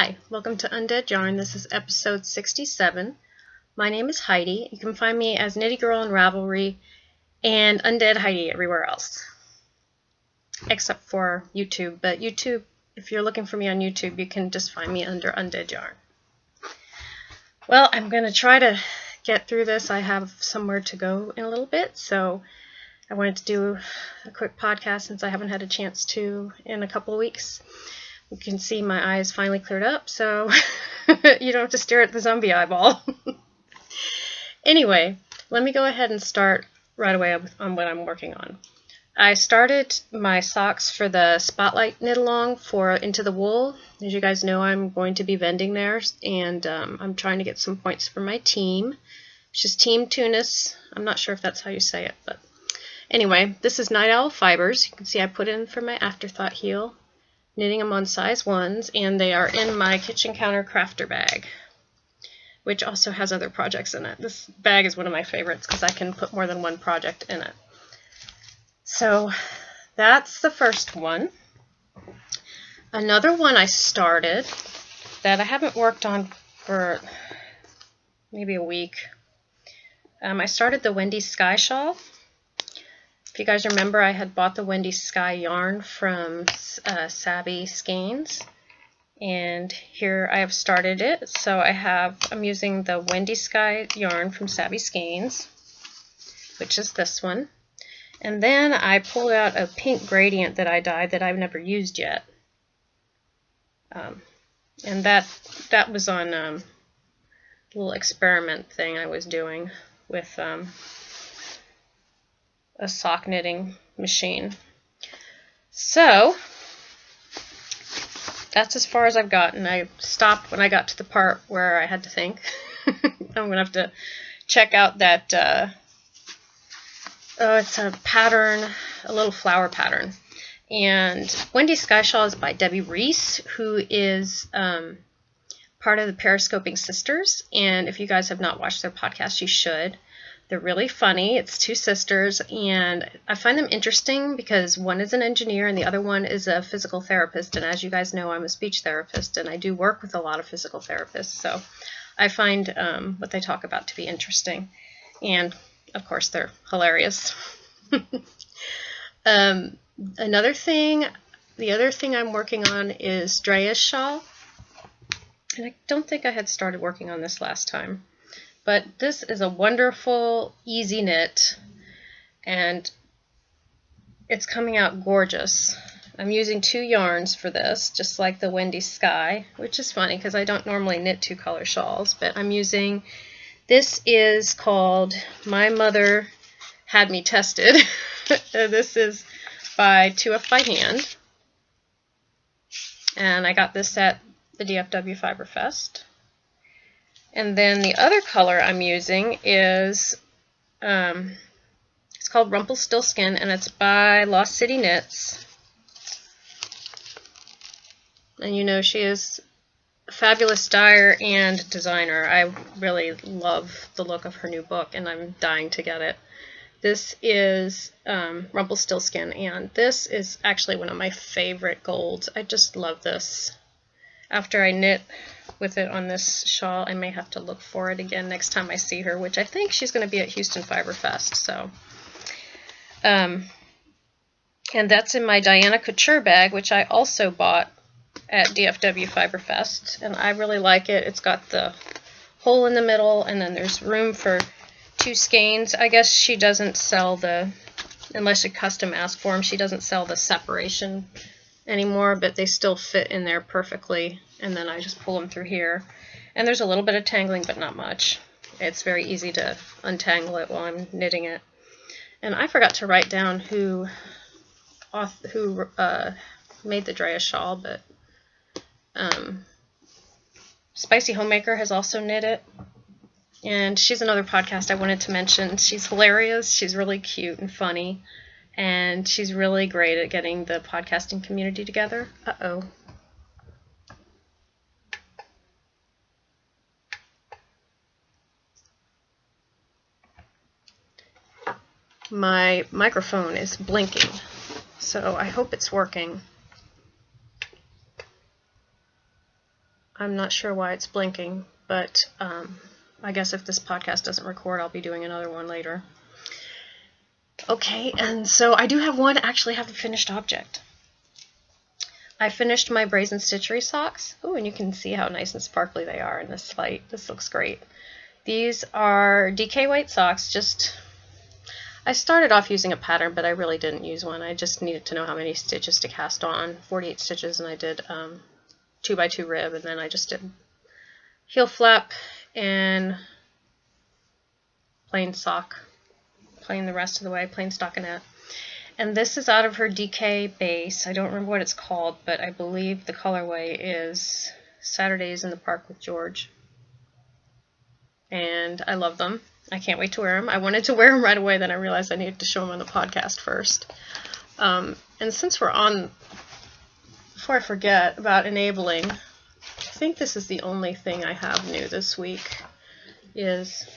Hi, welcome to Undead Yarn. This is episode 67. My name is Heidi. You can find me as Knitty Girl in Ravelry and Undead Heidi everywhere else, except for YouTube. But YouTube, if you're looking for me on YouTube, you can just find me under Undead Yarn. Well, I'm going to try to get through this. I have somewhere to go in a little bit, so I wanted to do a quick podcast since I haven't had a chance to in a couple of weeks. You can see my eyes finally cleared up, so you don't have to stare at the zombie eyeball. Anyway, let me go ahead and start right away on what I'm working on. I started my socks for the Spotlight knit along for Into the Wool. As you guys know, I'm going to be vending there, and I'm trying to get some points for my team. It's just Team Tunis. I'm not sure if that's how you say it, but anyway, this is Night Owl Fibers. You can see I put in for my Afterthought heel. Knitting them on size 1s, and they are in my kitchen counter crafter bag, which also has other projects in it. This bag is one of my favorites because I can put more than one project in it. So that's the first one. Another one I started that I haven't worked on for maybe a week. I started the Wendy Sky shawl. If you guys remember, I had bought the Wendy Sky yarn from Savvy Skeins, and here I have started it. So I'm using the Wendy Sky yarn from Savvy Skeins, which is this one, and then I pulled out a pink gradient that I dyed that I've never used yet, and that was on a little experiment thing I was doing with a sock knitting machine. So that's as far as I've gotten. I stopped when I got to the part where I had to think. I'm gonna have to check out that it's a pattern, a little flower pattern, and Wendy Sky Shawl is by Debbie Reese, who is part of the Periscoping Sisters, and if you guys have not watched their podcast, you should. They're really funny. It's two sisters, and I find them interesting because one is an engineer and the other one is a physical therapist. And as you guys know, I'm a speech therapist, and I do work with a lot of physical therapists. So I find what they talk about to be interesting. And, of course, they're hilarious. The other thing I'm working on is Drea's shawl. And I don't think I had started working on this last time. But this is a wonderful, easy knit, and it's coming out gorgeous. I'm using 2 yarns for this, just like the Wendy Sky, which is funny because I don't normally knit 2-color shawls, but I'm using, this is called My Mother Had Me Tested. This is by 2F by Hand, and I got this at the DFW Fiber Fest. And then the other color I'm using is, it's called Rumpelstiltskin, and it's by Lost City Knits. And you know, she is a fabulous dyer and designer. I really love the look of her new book, and I'm dying to get it. This is Rumpelstiltskin, and this is actually one of my favorite golds. I just love this. After I knit with it on this shawl, I may have to look for it again next time I see her, which I think she's going to be at Houston Fiber Fest. So, and that's in my Diana Couture bag, which I also bought at DFW Fiber Fest, and I really like it. It's got the hole in the middle, and then there's room for 2 skeins. I guess she doesn't sell unless you custom ask for them, she doesn't sell the separation anymore, but they still fit in there perfectly, and then I just pull them through here, and there's a little bit of tangling, but not much. It's very easy to untangle it while I'm knitting it. And I forgot to write down who made the Drea shawl, but Spicy Homemaker has also knit it, and she's another podcast I wanted to mention. She's hilarious, she's really cute and funny, and she's really great at getting the podcasting community together. Uh-oh. My microphone is blinking, so I hope it's working. I'm not sure why it's blinking, but I guess if this podcast doesn't record, I'll be doing another one later. Okay, and so I do have one, actually have a finished object. I finished my Brazen Stitchery socks. Oh, and you can see how nice and sparkly they are in this light. This looks great. These are DK white socks. I started off using a pattern, but I really didn't use one. I just needed to know how many stitches to cast on. 48 stitches, and I did 2x2 rib, and then I just did heel flap and plain sock, plain the rest of the way, plain stockinette. And this is out of her DK base. I don't remember what it's called, but I believe the colorway is Saturdays in the Park with George. And I love them. I can't wait to wear them. I wanted to wear them right away, then I realized I needed to show them on the podcast first. And since we're on, before I forget about enabling, I think this is the only thing I have new this week, is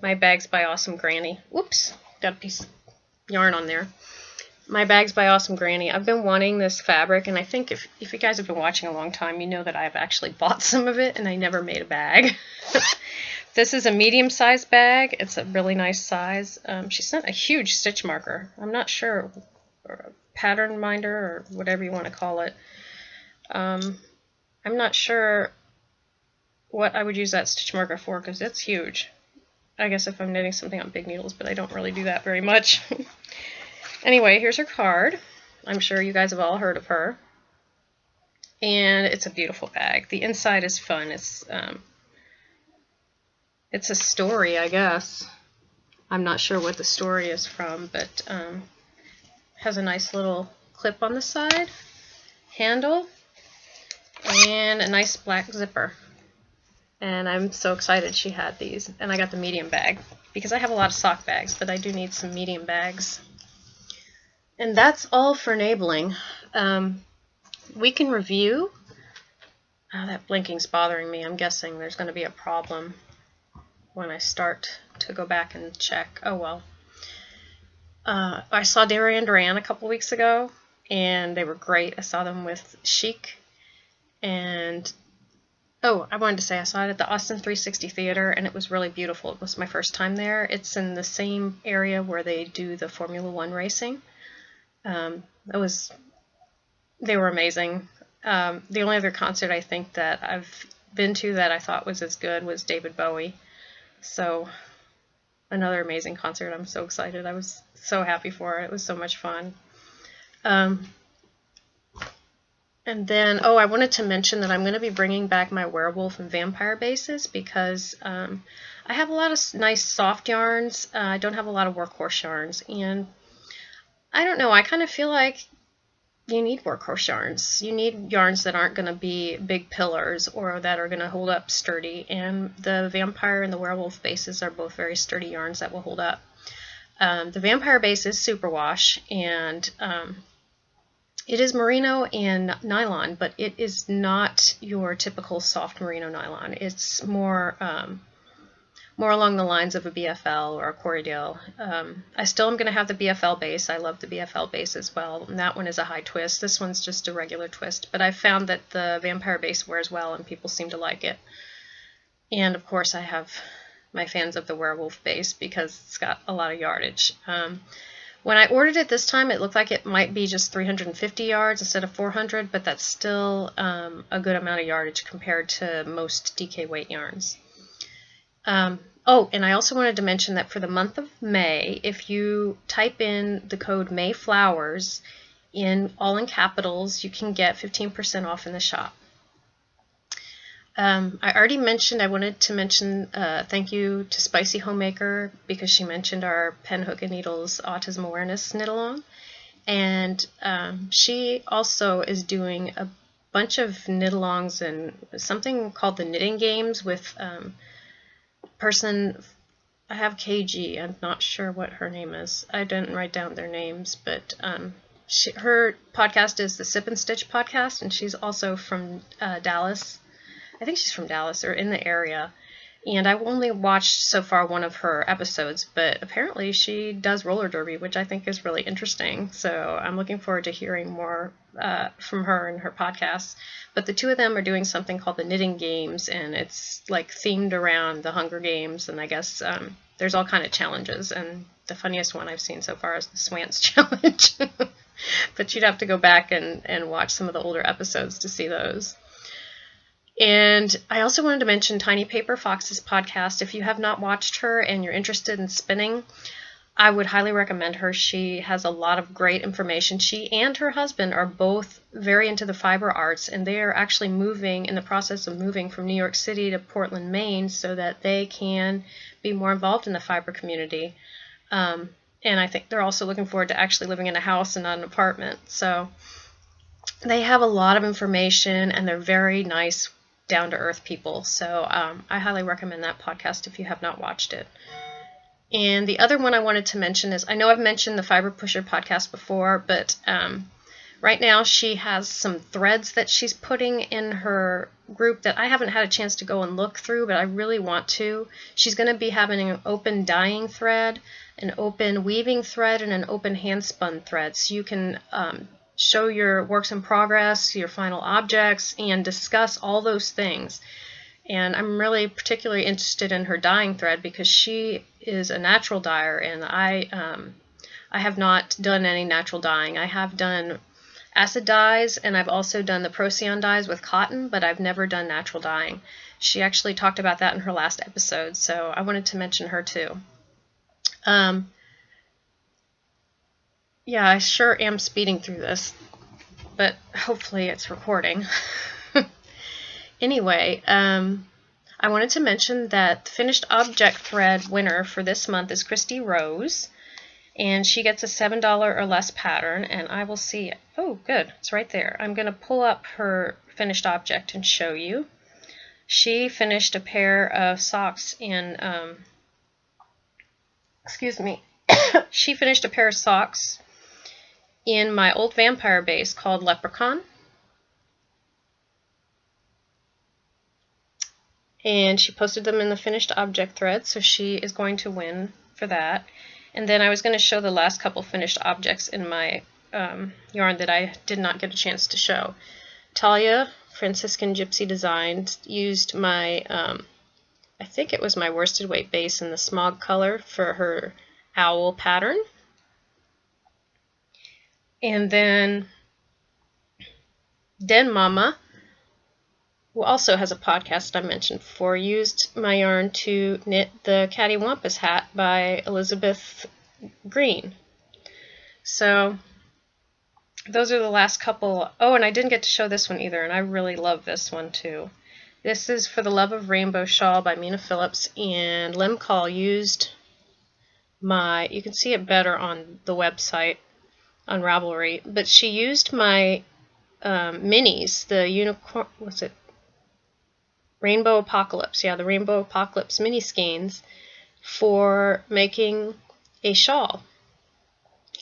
my Bags by Awesome Granny. Whoops, got a piece of yarn on there. My Bags by Awesome Granny. I've been wanting this fabric, and I think if you guys have been watching a long time, you know that I've actually bought some of it, and I never made a bag. This is a medium-sized bag. It's a really nice size. She sent a huge stitch marker. I'm not sure, or a pattern minder, or whatever you want to call it. I'm not sure what I would use that stitch marker for, because it's huge. I guess if I'm knitting something on big needles, but I don't really do that very much. Anyway, here's her card. I'm sure you guys have all heard of her. And it's a beautiful bag. The inside is fun. It's a story, I guess. I'm not sure what the story is from, but has a nice little clip on the side, handle, and a nice black zipper. And I'm so excited she had these. And I got the medium bag, because I have a lot of sock bags, but I do need some medium bags. And that's all for enabling. We can review. Oh, that blinking's bothering me. I'm guessing there's going to be a problem when I start to go back and check. Oh well. I saw Darian Duran a couple weeks ago, and they were great. I saw them with Chic, and oh, I wanted to say I saw it at the Austin 360 Theater, and it was really beautiful. It was my first time there. It's in the same area where they do the Formula One racing. They were amazing. The only other concert I think that I've been to that I thought was as good was David Bowie. So another amazing concert. I'm so excited. I was so happy for it. It was so much fun. And then, I wanted to mention that I'm going to be bringing back my werewolf and vampire bases, because I have a lot of nice soft yarns. I don't have a lot of workhorse yarns, and I don't know, I kind of feel like you need workhorse yarns. You need yarns that aren't going to be big pillars or that are going to hold up sturdy, and the vampire and the werewolf bases are both very sturdy yarns that will hold up. The vampire base is superwash, and it is merino and nylon, but it is not your typical soft merino nylon. It's more along the lines of a BFL or a Corriedale. I still am going to have the BFL base. I love the BFL base as well. And that one is a high twist. This one's just a regular twist. But I've found that the vampire base wears well, and people seem to like it. And of course, I have my fans of the werewolf base because it's got a lot of yardage. When I ordered it this time, it looked like it might be just 350 yards instead of 400, but that's still a good amount of yardage compared to most DK weight yarns. And I also wanted to mention that for the month of May, if you type in the code MAYFLOWERS all in capitals, you can get 15% off in the shop. I already mentioned, I wanted to mention thank you to Spicy Homemaker, because she mentioned our Pen, Hook, and Needles Autism Awareness Knit-Along. And she also is doing a bunch of knit-alongs and something called the Knitting Games with person, I have KG, I'm not sure what her name is. I didn't write down their names, but her podcast is the Sip and Stitch podcast, and she's also from Dallas. I think she's from Dallas or in the area. And I've only watched so far one of her episodes, but apparently she does roller derby, which I think is really interesting. So I'm looking forward to hearing more from her and her podcasts. But the two of them are doing something called the Knitting Games, and it's like themed around the Hunger Games. And I guess there's all kind of challenges. And the funniest one I've seen so far is the Swants Challenge. But you'd have to go back and watch some of the older episodes to see those. And I also wanted to mention Tiny Paper Fox's podcast. If you have not watched her and you're interested in spinning, I would highly recommend her. She has a lot of great information. She and her husband are both very into the fiber arts, and they are actually in the process of moving from New York City to Portland, Maine, so that they can be more involved in the fiber community. And I think they're also looking forward to actually living in a house and not an apartment. So they have a lot of information, and they're very nice, down-to-earth people. So I highly recommend that podcast if you have not watched it. And the other one I wanted to mention is, I know I've mentioned the Fiber Pusher podcast before, but right now she has some threads that she's putting in her group that I haven't had a chance to go and look through, but I really want to. She's going to be having an open dyeing thread, an open weaving thread, and an open hand-spun thread. So you can show your works in progress, your final objects, and discuss all those things. And I'm really particularly interested in her dyeing thread because she is a natural dyer, and I have not done any natural dyeing. I have done acid dyes, and I've also done the Procyon dyes with cotton, but I've never done natural dyeing. She actually talked about that in her last episode, so I wanted to mention her too. Yeah, I sure am speeding through this, but hopefully it's recording. Anyway, I wanted to mention that the finished object thread winner for this month is Christy Rose, and she gets a $7 or less pattern, and I will see, oh good, it's right there. I'm going to pull up her finished object and show you. She finished a pair of socks in, she finished a pair of socks in my old vampire base called Leprechaun. And she posted them in the finished object thread, so she is going to win for that. And then I was going to show the last couple finished objects in my yarn that I did not get a chance to show. Talia, Franciscan Gypsy Designs, used my, I think it was my worsted weight base in the smog color for her owl pattern. And then Den Mama, who also has a podcast I mentioned before, used my yarn to knit the Cattywampus hat by Elizabeth Green. So those are the last couple. Oh, and I didn't get to show this one either, and I really love this one too. This is For the Love of Rainbow Shawl by Mina Phillips, and Lim Call used my, you can see it better on the website on Ravelry, but she used my minis, the unicorn, what's it? Rainbow Apocalypse, yeah, the Rainbow Apocalypse mini skeins for making a shawl.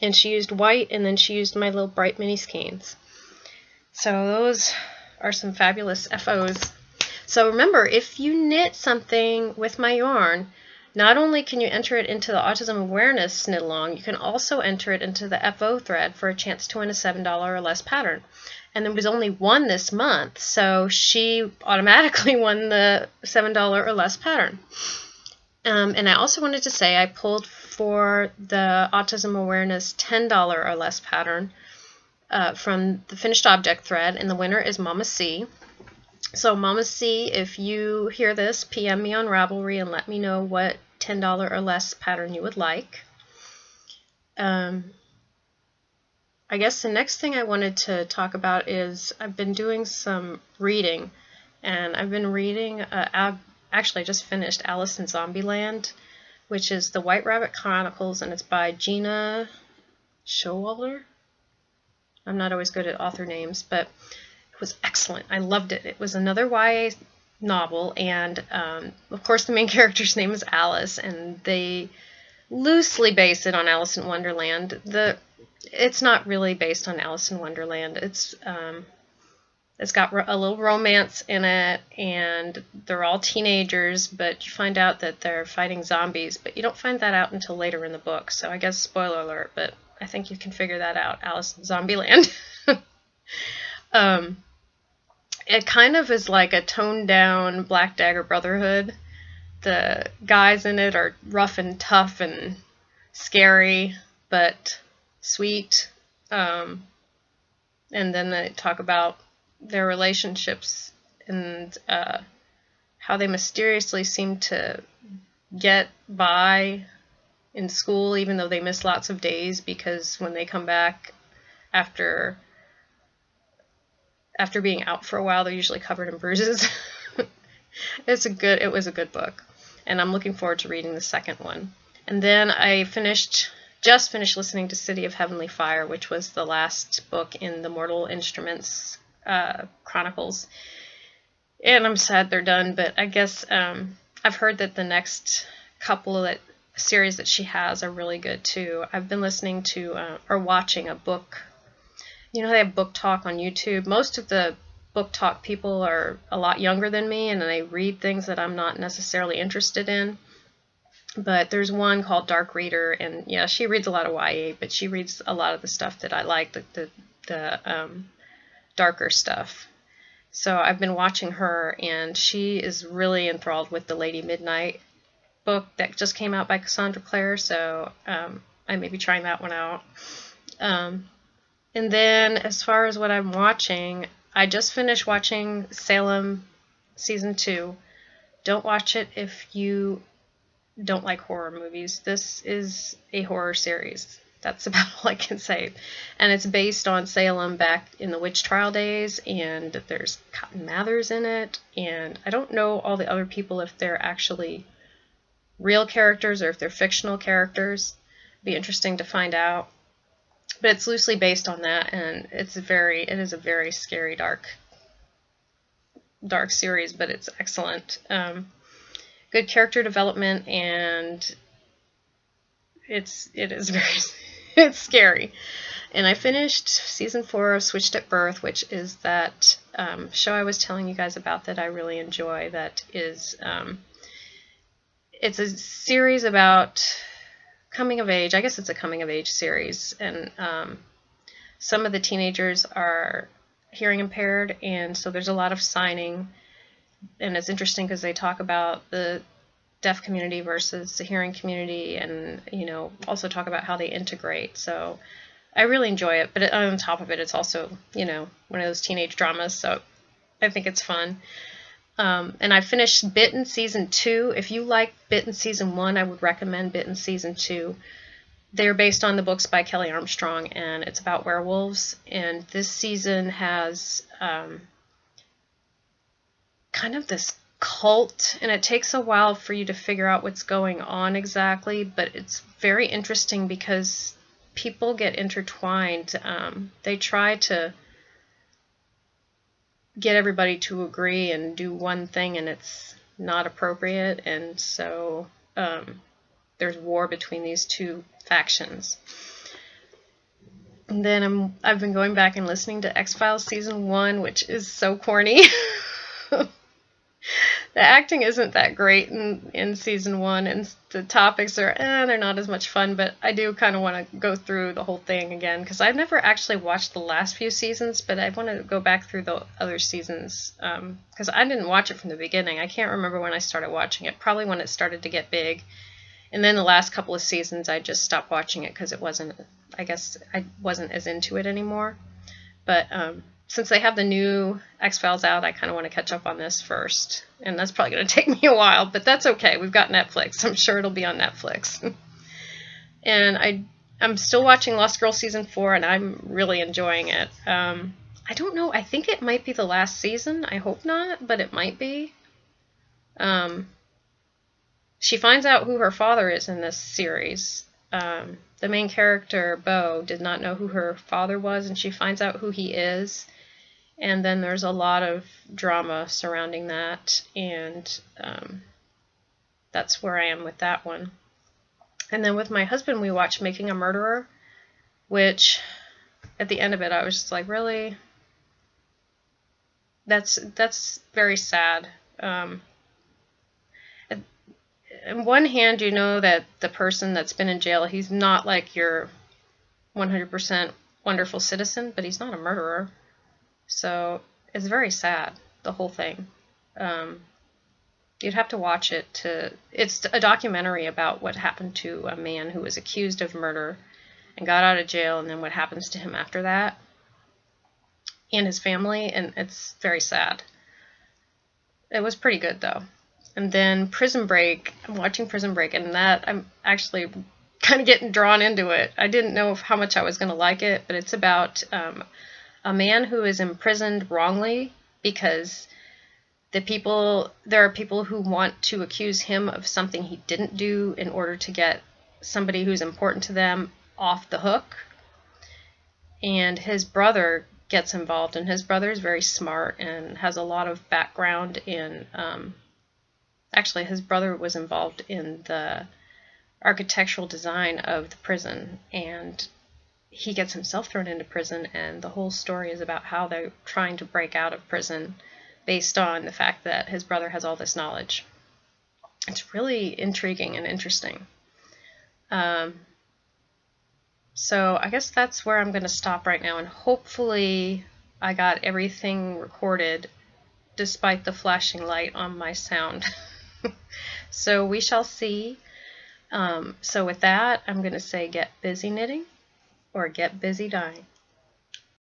And she used white, and then she used my little bright mini skeins. So those are some fabulous FOs. So remember, if you knit something with my yarn, not only can you enter it into the Autism Awareness Knit Along, you can also enter it into the FO thread for a chance to win a $7 or less pattern. And there was only one this month, so she automatically won the $7 or less pattern. And I also wanted to say I pulled for the Autism Awareness $10 or less pattern from the finished object thread, and the winner is Mama C. So Mama C, if you hear this, PM me on Ravelry and let me know what $10 or less pattern you would like. I guess the next thing I wanted to talk about is I've been doing some reading, and I've been reading, actually I just finished Alice in Zombieland, which is the White Rabbit Chronicles, and it's by Gina Showalter. I'm not always good at author names, but it was excellent. I loved it. It was another YA novel, and of course the main character's name is Alice, and they loosely base it on Alice in Wonderland. It's not really based on Alice in Wonderland. It's It's got a little romance in it, and they're all teenagers, but you find out that they're fighting zombies, but you don't find that out until later in the book, so I guess spoiler alert, but I think you can figure that out, Alice in Zombieland. It kind of is like a toned-down Black Dagger Brotherhood. The guys in it are rough and tough and scary, but sweet. And then they talk about their relationships and how they mysteriously seem to get by in school even though they miss lots of days, because when they come back after being out for a while, they're usually covered in bruises. It was a good book, and I'm looking forward to reading the second one. And then I just finished listening to City of Heavenly Fire, which was the last book in the Mortal Instruments Chronicles. And I'm sad they're done, but I guess I've heard that the next couple of series that she has are really good too. I've been listening to or watching a book. You know, they have book talk on YouTube. Most of the book talk people are a lot younger than me, and they read things that I'm not necessarily interested in. But there's one called Dark Reader, and yeah, she reads a lot of YA, but she reads a lot of the stuff that I like, the darker stuff. So I've been watching her, and she is really enthralled with the Lady Midnight book that just came out by Cassandra Clare, so I may be trying that one out. And then as far as what I'm watching, I just finished watching Salem Season 2. Don't watch it if you don't like horror movies. This is a horror series. That's about all I can say. And it's based on Salem back in the witch trial days, and there's Cotton Mathers in it, and I don't know all the other people if they're actually real characters or if they're fictional characters. It'd be interesting to find out. But it's loosely based on that, and it is a very scary, dark series, but it's excellent. Good character development, and it is very it's scary. And I finished season 4 of Switched at Birth, which is that show I was telling you guys about that I really enjoy. That is, it's a series about coming of age. I guess it's a coming of age series, and some of the teenagers are hearing impaired, and so there's a lot of signing, and it's interesting because they talk about the deaf community versus the hearing community, and also talk about how they integrate. So I really enjoy it, but on top of it, it's also one of those teenage dramas, so I think it's fun. And I finished Bitten Season 2. If you like Bitten Season 1, I would recommend Bitten Season 2. They're based on the books by Kelly Armstrong, and it's about werewolves. And this season has kind of this cult, and it takes a while for you to figure out what's going on exactly, but it's very interesting because people get intertwined. They try to get everybody to agree and do one thing, and it's not appropriate, and so there's war between these two factions. And then I've been going back and listening to X-Files Season 1, which is so corny. The acting isn't that great in Season 1, and the topics are, they're not as much fun, but I do kind of want to go through the whole thing again, because I've never actually watched the last few seasons, but I want to go back through the other seasons, because I didn't watch it from the beginning. I can't remember when I started watching it, probably when it started to get big, and then the last couple of seasons I just stopped watching it because I guess I wasn't as into it anymore. But since they have the new X-Files out, I kind of want to catch up on this first. And that's probably going to take me a while, but that's okay. We've got Netflix. I'm sure it'll be on Netflix. And I'm still watching Lost Girl Season 4, and I'm really enjoying it. I don't know. I think it might be the last season. I hope not, but it might be. She finds out who her father is in this series. The main character, Bo, did not know who her father was, and she finds out who he is. And then there's a lot of drama surrounding that, and that's where I am with that one. And then with my husband, we watched Making a Murderer, which at the end of it, I was just like, really? that's very sad. On one hand, you know that the person that's been in jail, he's not like your 100% wonderful citizen, but he's not a murderer. So it's very sad, the whole thing. You'd have to watch it to. It's a documentary about what happened to a man who was accused of murder and got out of jail, and then what happens to him after that and his family, and it's very sad. It was pretty good though. And then Prison Break, I'm watching Prison Break, and that I'm actually kind of getting drawn into it. I didn't know how much I was going to like it, but it's about a man who is imprisoned wrongly because there are people who want to accuse him of something he didn't do in order to get somebody who's important to them off the hook. And his brother gets involved, and his brother is very smart and has a lot of background in actually his brother was involved in the architectural design of the prison, and he gets himself thrown into prison, and the whole story is about how they're trying to break out of prison based on the fact that his brother has all this knowledge. It's really intriguing and interesting. So I guess that's where I'm going to stop right now, and hopefully I got everything recorded despite the flashing light on my sound. So we shall see. So with that, I'm going to say get busy knitting or get busy dying.